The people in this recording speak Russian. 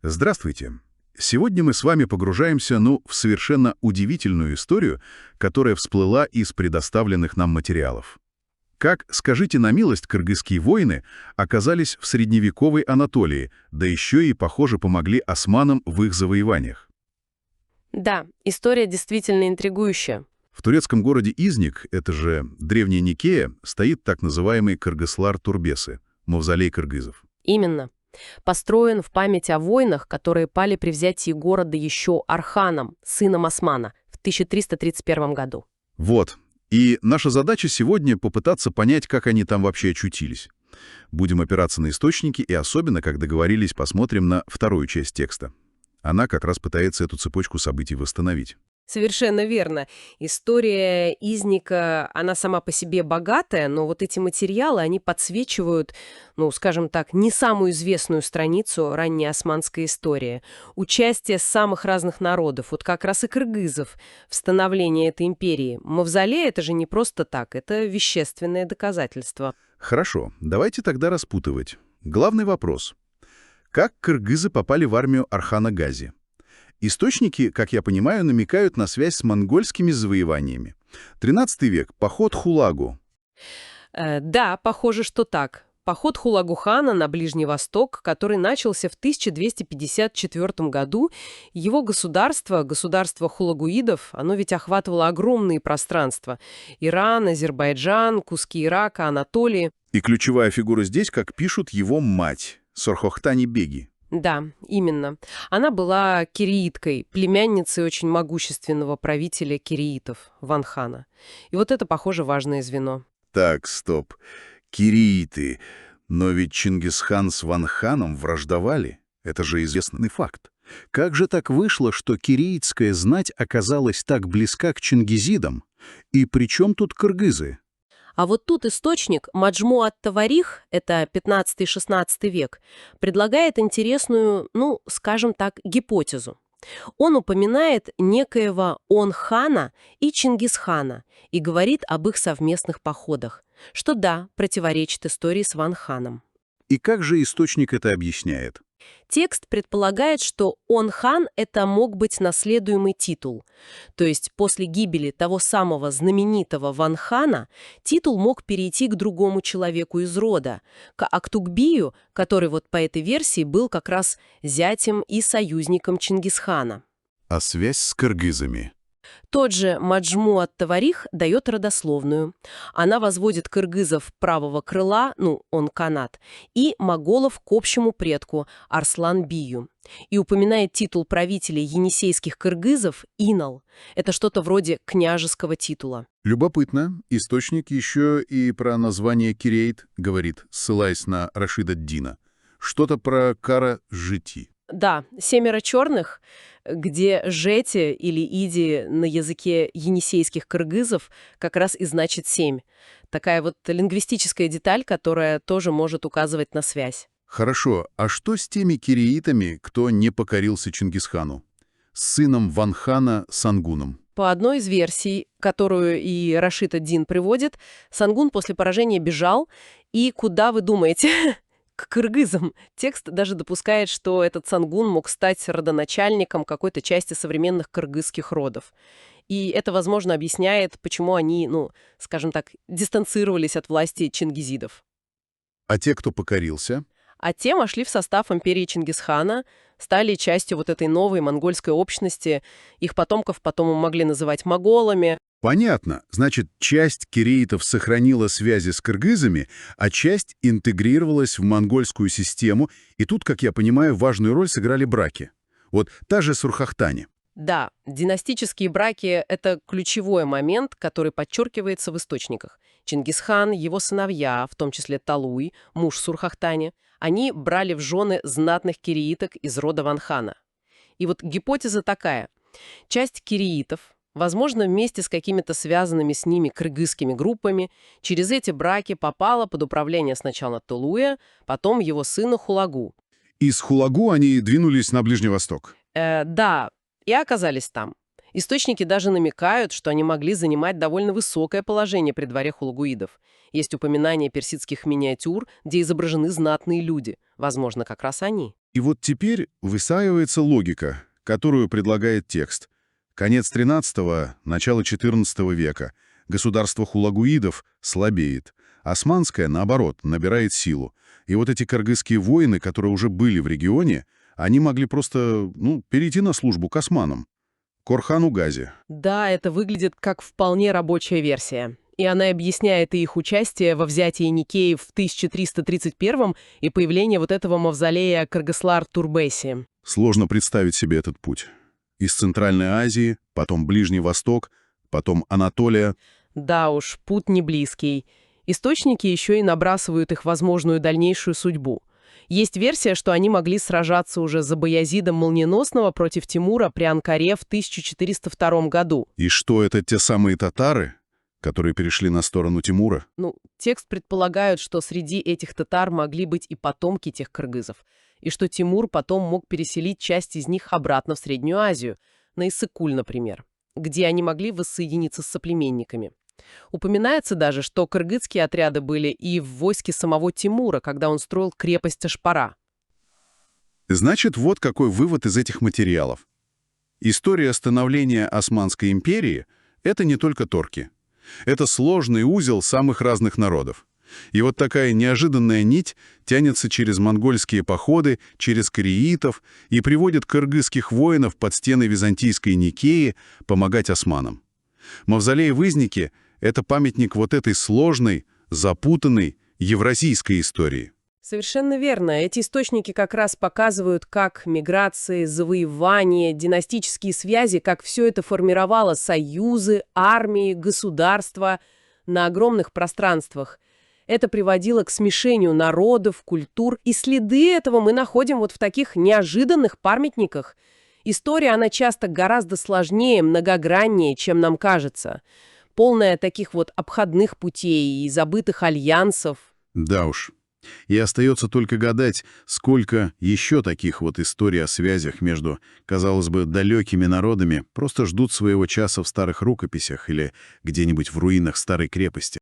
Здравствуйте. Сегодня мы с вами погружаемся, в совершенно удивительную историю, которая всплыла из предоставленных нам материалов. Как, скажите на милость, кыргызские воины оказались в средневековой Анатолии, да еще и, похоже, помогли османам в их завоеваниях? Да, история действительно интригующая. В турецком городе Изник, это же древняя Никея, стоит так называемый Кыргызлар-Турбесы, мавзолей кыргызов. Именно. Построен в память о войнах, которые пали при взятии города еще Арханом, сыном Османа, в 1331 году. Вот. И наша задача сегодня попытаться понять, как они там вообще очутились. Будем опираться на источники и особенно, как договорились, посмотрим на вторую часть текста. Она как раз пытается эту цепочку событий восстановить. Совершенно верно. История Изника, она сама по себе богатая, но вот эти материалы, они подсвечивают, скажем так, не самую известную страницу ранней османской истории. Участие самых разных народов, вот как раз и кыргызов, в становлении этой империи. Мавзолей — это же не просто так, это вещественное доказательство. Хорошо, давайте тогда распутывать. Главный вопрос. Как кыргызы попали в армию Архана Гази? Источники, как я понимаю, намекают на связь с монгольскими завоеваниями. 13 век, поход Хулагу. Да, похоже, что так. Поход Хулагу-хана на Ближний Восток, который начался в 1254 году, его государство хулагуидов, оно ведь охватывало огромные пространства. Иран, Азербайджан, куски Ирака, Анатолии. И ключевая фигура здесь, как пишут, его мать, Сорхохтани-беги. Да, именно. Она была кирииткой, племянницей очень могущественного правителя кириитов, Ванхана. И вот это, похоже, важное звено. Так, стоп. Кирииты. Но ведь Чингисхан с Ванханом враждовали. Это же известный факт. Как же так вышло, что кириитская знать оказалась так близка к чингизидам? И при чем тут кыргызы? А вот тут источник Маджму ат-Таварих, это 15-16 век, предлагает интересную, скажем так, гипотезу. Он упоминает некоего Он-хана и Чингисхана и говорит об их совместных походах, что да, противоречит истории с Ван-ханом. И как же источник это объясняет? Текст предполагает, что Он-хан — это мог быть наследуемый титул. То есть после гибели того самого знаменитого Ван-хана титул мог перейти к другому человеку из рода, к Актукбию, который вот по этой версии был как раз зятем и союзником Чингисхана. А связь с кыргызами? Тот же Маджму ат-Таварих дает родословную. Она возводит кыргызов правого крыла, он канат, и моголов к общему предку Арслан-бию. И упоминает титул правителей енисейских кыргызов Инал. Это что-то вроде княжеского титула. Любопытно. Источник еще и про название Кирейт говорит, ссылаясь на Рашида Дина. Что-то про Кара-Жити. Да, «Семеро черных», где «жети» или «иди» на языке енисейских кыргызов как раз и значит «семь». Такая вот лингвистическая деталь, которая тоже может указывать на связь. Хорошо, а что с теми киреитами, кто не покорился Чингисхану? С сыном Ванхана Сангуном. По одной из версий, которую и Рашид ад-Дин приводит, Сангун после поражения бежал, и куда вы думаете? К кыргызам. Текст даже допускает, что этот Сангун мог стать родоначальником какой-то части современных кыргызских родов. И это, возможно, объясняет, почему они, скажем так, дистанцировались от власти чингизидов. А те, кто покорился? А те вошли в состав империи Чингисхана, стали частью вот этой новой монгольской общности. Их потомков потом могли называть моголами. Понятно. Значит, часть киреитов сохранила связи с кыргызами, а часть интегрировалась в монгольскую систему, и тут, как я понимаю, важную роль сыграли браки. Вот та же Сурхахтани. Да, династические браки — это ключевой момент, который подчеркивается в источниках. Чингисхан, его сыновья, в том числе Талуй, муж Сурхахтани, они брали в жены знатных киреиток из рода Ванхана. И вот гипотеза такая. Часть киреитов, возможно, вместе с какими-то связанными с ними кыргызскими группами, через эти браки попала под управление сначала Талуя, потом его сына Хулагу. Из Хулагу они двинулись на Ближний Восток. Да, и оказались там. Источники даже намекают, что они могли занимать довольно высокое положение при дворе хулагуидов. Есть упоминания персидских миниатюр, где изображены знатные люди. Возможно, как раз они. И вот теперь выстраивается логика, которую предлагает текст. Конец XIII – начало XIV века. Государство хулагуидов слабеет. Османское, наоборот, набирает силу. И вот эти кыргызские воины, которые уже были в регионе, они могли просто, перейти на службу к османам. К Орхану Гази. Да, это выглядит как вполне рабочая версия. И она объясняет и их участие во взятии Никеи в 1331 и появление вот этого мавзолея Кыргызлар-Турбеси. Сложно представить себе этот путь. Из Центральной Азии, потом Ближний Восток, потом Анатолия. Да уж, путь не близкий. Источники еще и набрасывают их возможную дальнейшую судьбу. Есть версия, что они могли сражаться уже за Баязида Молниеносного против Тимура при Анкаре в 1402 году. И что, это те самые татары, которые перешли на сторону Тимура? Текст предполагает, что среди этих татар могли быть и потомки тех кыргызов, и что Тимур потом мог переселить часть из них обратно в Среднюю Азию, на Иссык-Куль, например, где они могли воссоединиться с соплеменниками. Упоминается даже, что кыргызские отряды были и в войске самого Тимура, когда он строил крепость Ашпара. Значит, вот какой вывод из этих материалов. История становления Османской империи — это не только торки. Это сложный узел самых разных народов. И вот такая неожиданная нить тянется через монгольские походы, через кореитов и приводит кыргызских воинов под стены византийской Никеи помогать османам. Мавзолей в Изнике — это памятник вот этой сложной, запутанной евразийской истории. Совершенно верно. Эти источники как раз показывают, как миграции, завоевания, династические связи, как все это формировало союзы, армии, государства на огромных пространствах. Это приводило к смешению народов, культур, и следы этого мы находим вот в таких неожиданных памятниках. История, она часто гораздо сложнее, многограннее, чем нам кажется. Полная таких вот обходных путей и забытых альянсов. Да уж. И остается только гадать, сколько еще таких вот историй о связях между, казалось бы, далекими народами просто ждут своего часа в старых рукописях или где-нибудь в руинах старой крепости.